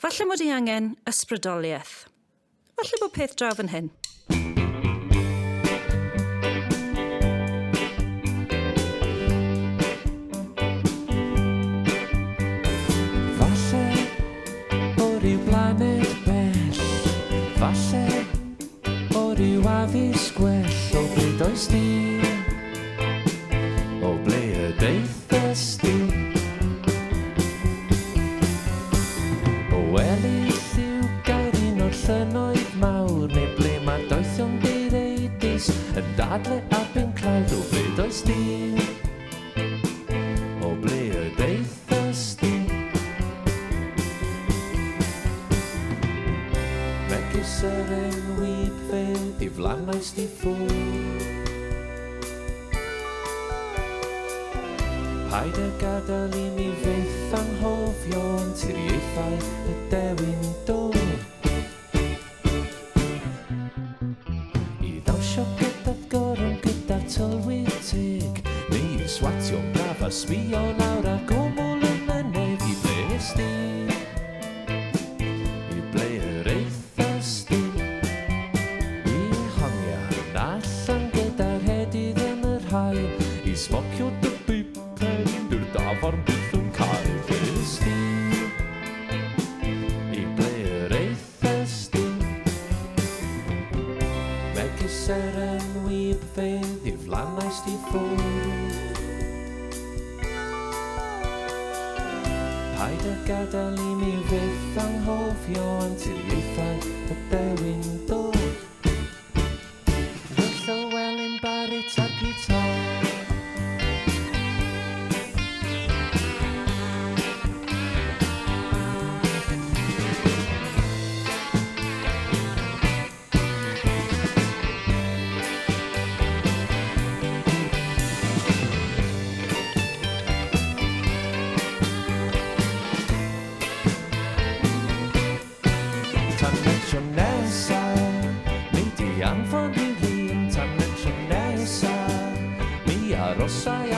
Falle mod i angen ysbrydoliaeth. Falle bod peth draw fan hyn. Falle o ryw blaned bell, falle o ryw addysg gwell, o ble does di, o ble y deithas di. O wely lliw gair un o'r llynoedd mawr, neu ble mae doethion direidus yn dadle a byn clawr, o ble does di, o ble y deithas di. Megis yr enwyd fedd I flanais di ffwr. Paid a gadael I mi fyth anghofio yn tiriaethau y dewin dod. I ddawsio gyda'r gorwm gyda'r tylwyth teg, neu I swatio'n braf a sbio nawr a gwmwl yn y nef I ble es di, I ble yr eithas di. I hongian allan gyda'r hedydd yn yr hael, I smocio dy dur dafarn byth yn cael bles di, I ble yr eithas di. Megis yr enwyb fedd I flanais di ffwr. Paid a gadael I mi fyth anghofio yn tiriaethau y dewin dod. Fydd Llywelyn Barret a gitar, anfon I llun tan y tro nesa, mi arosai